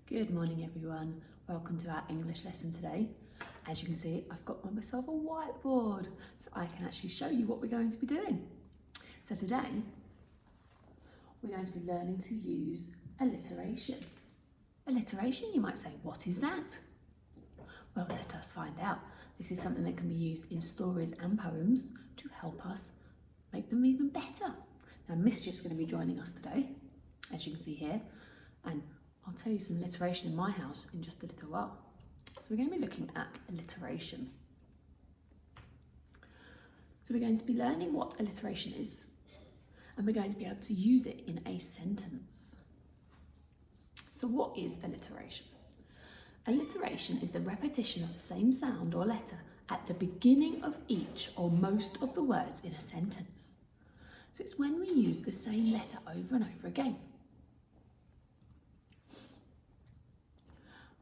Good morning everyone, welcome to our English lesson today. As you can see, I've got myself a whiteboard so I can actually show you what we're going to be doing. So today, we're going to be learning to use alliteration. Alliteration, you might say, what is that? Well, let us find out. This is something that can be used in stories and poems to help us make them even better. Now, Mischief's going to be joining us today, as you can see here, and I'll tell you some alliteration in my house in just a little while. So we're going to be looking at alliteration. So we're going to be learning what alliteration is, and we're going to be able to use it in a sentence. So what is alliteration? Alliteration is the repetition of the same sound or letter at the beginning of each or most of the words in a sentence. So it's when we use the same letter over and over again.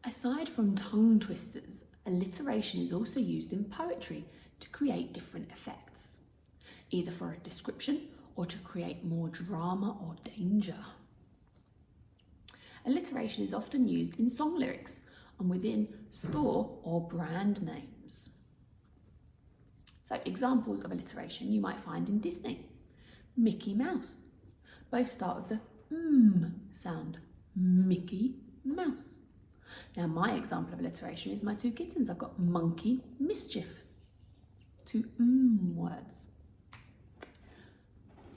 Aside from tongue twisters, alliteration is also used in poetry to create different effects, either for a description or to create more drama or danger. Alliteration is often used in song lyrics and within store or brand names. So examples of alliteration you might find in Disney. Mickey Mouse. Both start with the sound. Mickey Mouse. Now my example of alliteration is my two kittens. I've got Monkey, Mischief. Two words.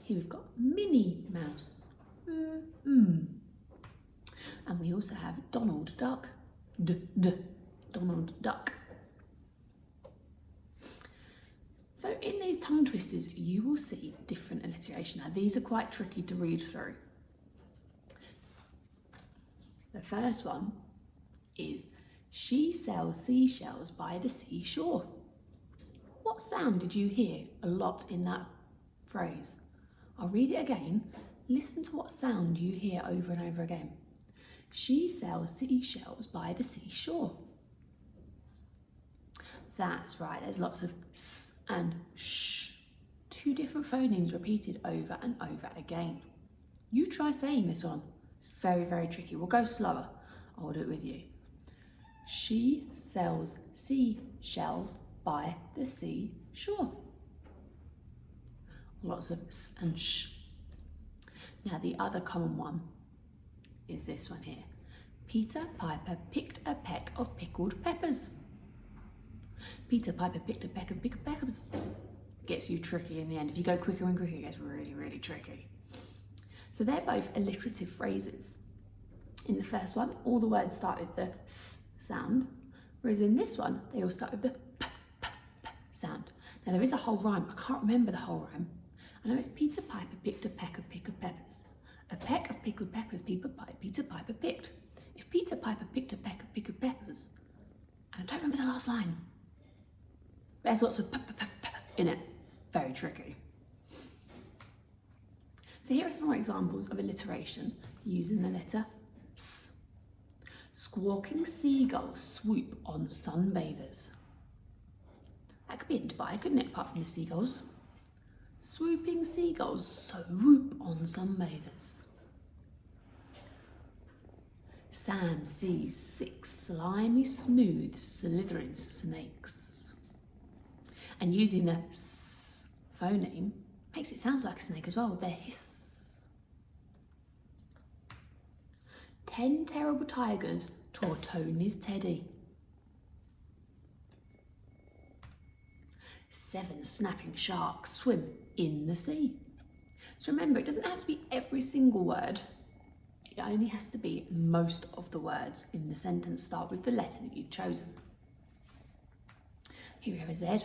Here we've got Minnie Mouse. And we also have Donald Duck. Donald Duck. So in these tongue twisters, you will see different alliteration. Now these are quite tricky to read through. The first one is, she sells seashells by the seashore. What sound did you hear a lot in that phrase? I'll read it again. Listen to what sound you hear over and over again. She sells seashells by the seashore. That's right, there's lots of s and sh. Two different phonemes repeated over and over again. You try saying this one. It's very, very tricky. We'll go slower. I'll do it with you. She sells seashells by the seashore. Lots of s and sh. Now the other common one is this one here. Peter Piper picked a peck of pickled peppers. Peter Piper picked a peck of pickled peppers. Gets you tricky in the end. If you go quicker and quicker, it gets really, really tricky. So they're both alliterative phrases. In the first one, all the words start with the s sound, whereas in this one, they all start with the p sound. Now there is a whole rhyme. I can't remember the whole rhyme. I know it's Peter Piper picked a peck of pickled peppers. A peck of pickled peppers Peter Piper picked. If Peter Piper picked a peck of pickled peppers, and I don't remember the last line, there's lots of p in it. Very tricky. So here are some more examples of alliteration using the letter S. Squawking seagulls swoop on sunbathers. That could be in Dubai, couldn't it, apart from the seagulls? Swooping seagulls swoop on sunbathers. Sam sees 6 slimy, smooth, slithering snakes. And using the s phoneme makes it sound like a snake as well, with their hiss. 10 terrible tigers tore Tony's teddy. 7 snapping sharks swim in the sea. So remember, it doesn't have to be every single word. It only has to be most of the words in the sentence start with the letter that you've chosen. Here we have a Z.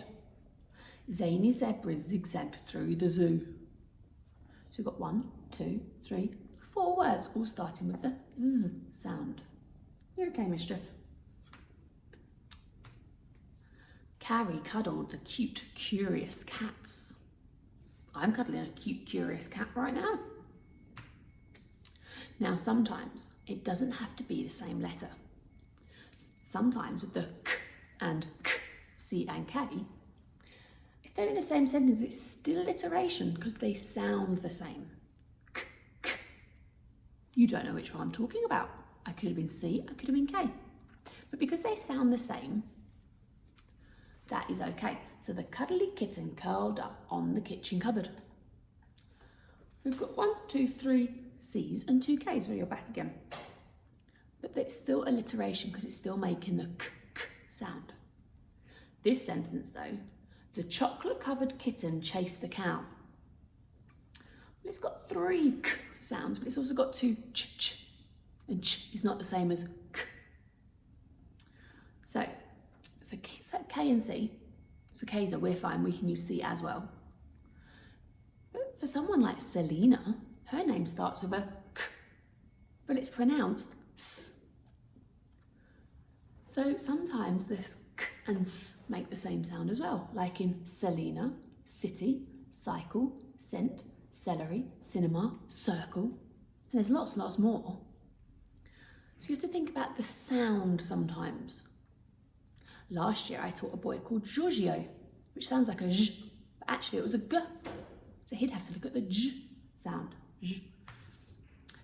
Zany zebras zigzagged through the zoo. So we've got 1, 2, 3, 4 words, all starting with the Z sound. You're okay, Mischief. Carrie cuddled the cute, curious cats. I'm cuddling a cute, curious cat right now. Now, sometimes it doesn't have to be the same letter. Sometimes with the k and k, C and K, if they're in the same sentence, it's still alliteration because they sound the same. K, k. You don't know which one I'm talking about. I could have been C, I could have been K. But because they sound the same, that is okay. So the cuddly kitten curled up on the kitchen cupboard. We've got 1, 2, 3 C's and 2 K's, where you're back again. But it's still alliteration because it's still making the k sound. This sentence though, the chocolate-covered kitten chased the cow. Well, it's got 3 k sounds, but it's also got 2 ch, and ch is not the same as k. So K and C. So K's are we're fine, we can use C as well. But for someone like Selena, her name starts with a k, but it's pronounced S. So sometimes this k and s make the same sound as well, like in Selena, city, cycle, scent, celery, cinema, circle, and there's lots more. So you have to think about the sound sometimes. Last year I taught a boy called Giorgio, which sounds like a j, but actually it was a g. So he'd have to look at the j sound. J.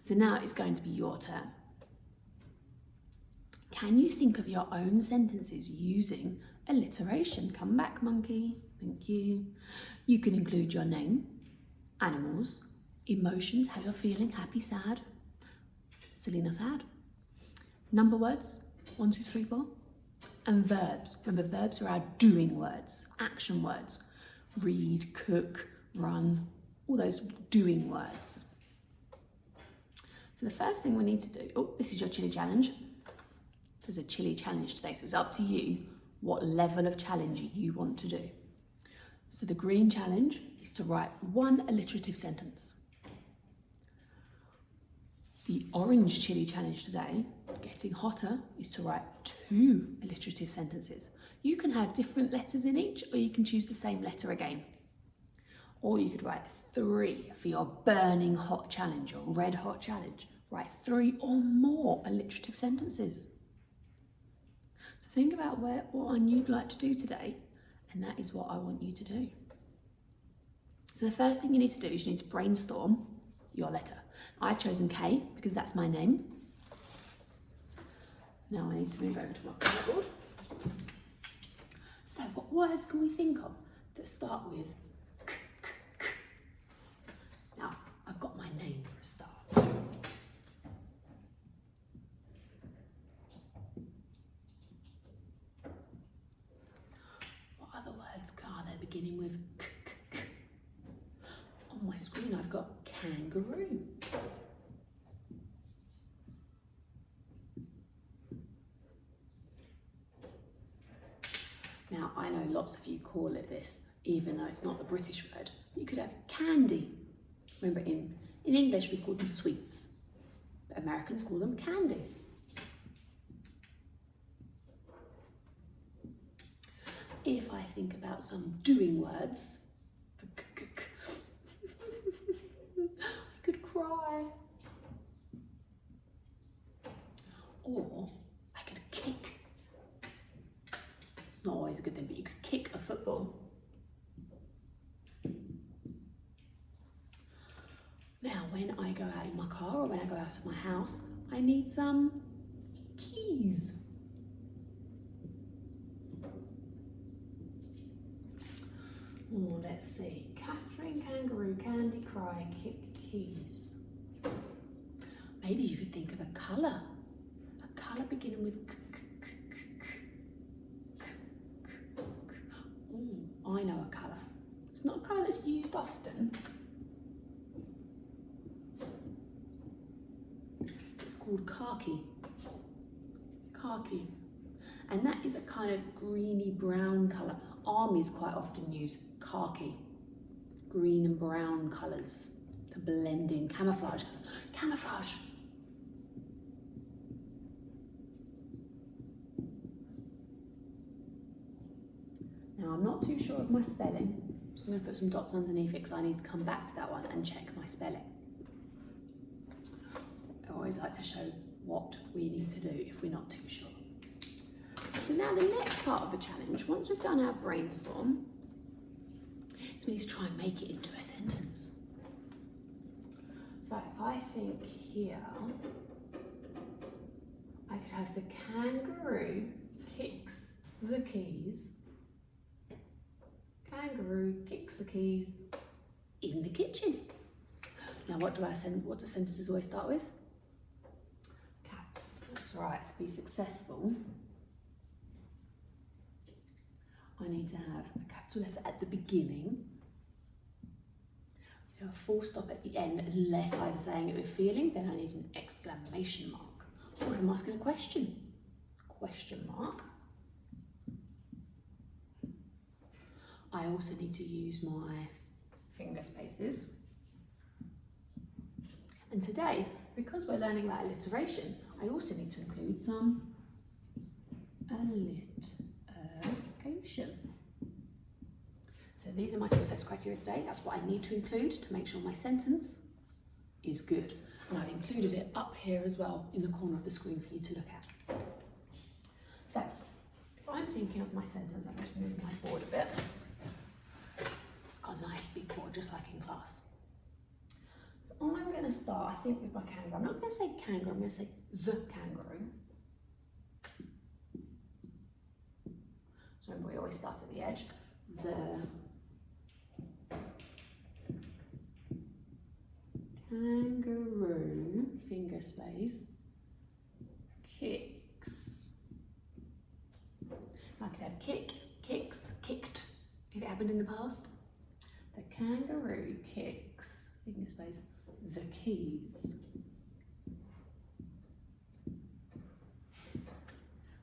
So now it's going to be your turn. Can you think of your own sentences using alliteration? Come back, monkey. Thank you. You can include your name, animals, emotions, how you're feeling, happy, sad. Selena sad. Number words, 1, 2, 3, 4. And verbs. Remember, verbs are our doing words, action words. Read, cook, run, all those doing words. So the first thing we need to do, this is your chili challenge. There's a chili challenge today, so it's up to you what level of challenge you want to do. So the green challenge is to write 1 alliterative sentence. The orange chili challenge today, getting hotter, is to write 2 alliterative sentences. You can have different letters in each, or you can choose the same letter again. Or you could write 3 for your burning hot challenge, or red hot challenge. Write 3 or more alliterative sentences. So think about what one you'd like to do today, and that is what I want you to do. So the first thing you need to do is you need to brainstorm your letter. I've chosen K because that's my name. Now I need to move over to my cardboard. So what words can we think of that start with k, k, k? Now I've got my name for a start. What other words are there beginning with k, k, k? On my screen I've got kangaroo. Now, I know lots of you call it this, even though it's not the British word. You could have candy. Remember, in English, we call them sweets, but Americans call them candy. If I think about some doing words, I could cry. Or I could kick. It's not always a good thing, but you could kick a football. Now, when I go out in my car or when I go out of my house, I need some keys. Oh, let's see. Catherine, kangaroo, candy, cry, kick, keys. Maybe you could think of a colour. A colour beginning with k, k, k, k, k, k, k. Oh, I know a colour. It's not a colour that's used often. It's called khaki. Khaki. And that is a kind of greeny brown colour. Armies quite often use khaki, green and brown colours to blend in. Camouflage. Camouflage. Now, I'm not too sure of my spelling, so I'm going to put some dots underneath it because I need to come back to that one and check my spelling. I always like to show what we need to do if we're not too sure. So now the next part of the challenge, once we've done our brainstorm, is we need to try and make it into a sentence. So if I think here, could have the kangaroo kicks the keys. Kangaroo kicks the keys in the kitchen. Now what do sentences always start with? Cat. That's right, to be successful, I need to have a capital letter at the beginning, a full stop at the end, unless I'm saying it with feeling, then I need an exclamation mark. Or I'm asking a question. Question mark. I also need to use my finger spaces. And today, because we're learning about alliteration, I also need to include some alliteration. So these are my success criteria today. That's what I need to include to make sure my sentence is good. And I've included it up here as well in the corner of the screen for you to look at. So if I'm thinking of my sentence, I'll just move my board a bit. Got a nice big board, just like in class. So I'm going to start, I think, with my kangaroo. I'm not going to say kangaroo, I'm going to say the kangaroo. So remember, we always start at the edge. The kangaroo, finger space, kicks. I could have kick, kicks, kicked, if it happened in the past. The kangaroo kicks, finger space, the keys.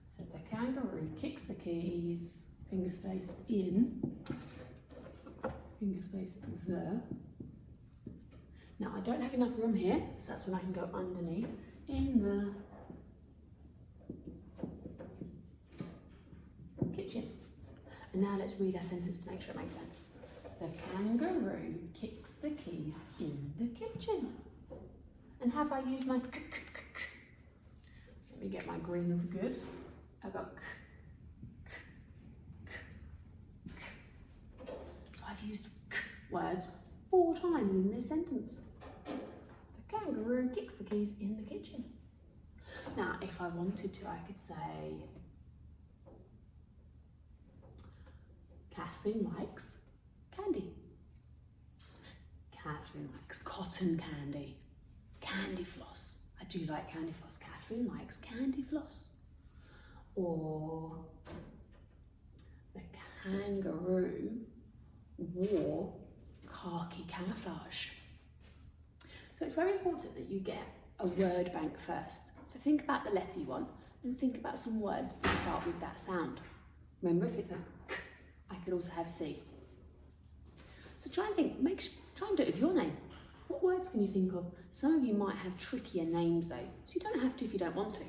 So the kangaroo kicks the keys, finger space, in, finger space, the. Now I don't have enough room here, so that's when I can go underneath, in the kitchen. And now let's read our sentence to make sure it makes sense. The kangaroo kicks the keys in the kitchen. And have I used my Let me get my green of good. I've got So I've used words 4 times in this sentence. The kangaroo kicks the keys in the kitchen. Now, if I wanted to, I could say, Catherine likes candy. Catherine likes cotton candy. Candy floss. I do like candy floss. Catherine likes candy floss. Or the kangaroo wore khaki camouflage. So it's very important that you get a word bank first. So think about the letter you want and think about some words that start with that sound. Remember, if it's a K, I could also have C. So try and think, try and do it with your name. What words can you think of? Some of you might have trickier names though, so you don't have to if you don't want to.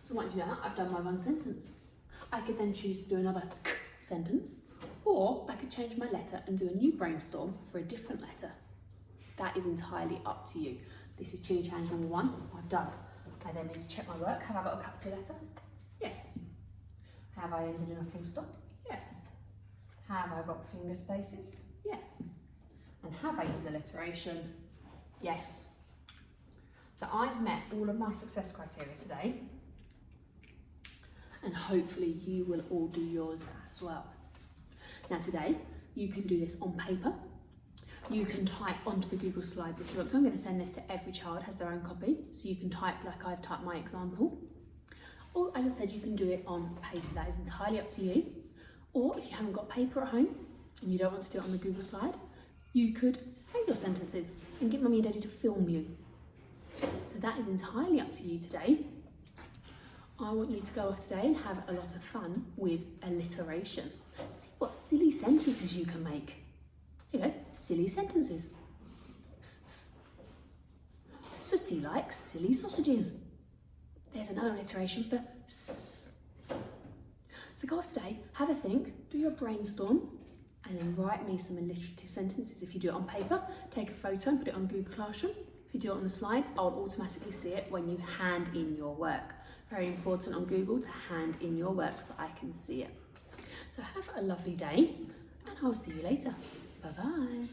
So once you've done that, I've done my 1 sentence. I could then choose to do another K sentence, or I could change my letter and do a new brainstorm for a different letter. That is entirely up to you. This is Chili Challenge number 1, I've done. I then need to check my work. Have I got a capital letter? Yes. Have I ended in a full stop? Yes. Have I got finger spaces? Yes. And have I used alliteration? Yes. So I've met all of my success criteria today, and hopefully you will all do yours as well. Now today, you can do this on paper. You can type onto the Google Slides if you want. So I'm going to send this to every child, has their own copy. So you can type like I've typed my example. Or as I said, you can do it on paper. That is entirely up to you. Or if you haven't got paper at home and you don't want to do it on the Google Slide, you could say your sentences and get Mummy and Daddy to film you. So that is entirely up to you today. I want you to go off today and have a lot of fun with alliteration. See what silly sentences you can make. Here you go, silly sentences. Sooty likes silly sausages. There's another alliteration for s. So go off today, have a think, do your brainstorm, and then write me some alliterative sentences. If you do it on paper, take a photo and put it on Google Classroom. If you do it on the slides, I'll automatically see it when you hand in your work. Very important on Google to hand in your work so I can see it. So have a lovely day, and I'll see you later. Bye-bye.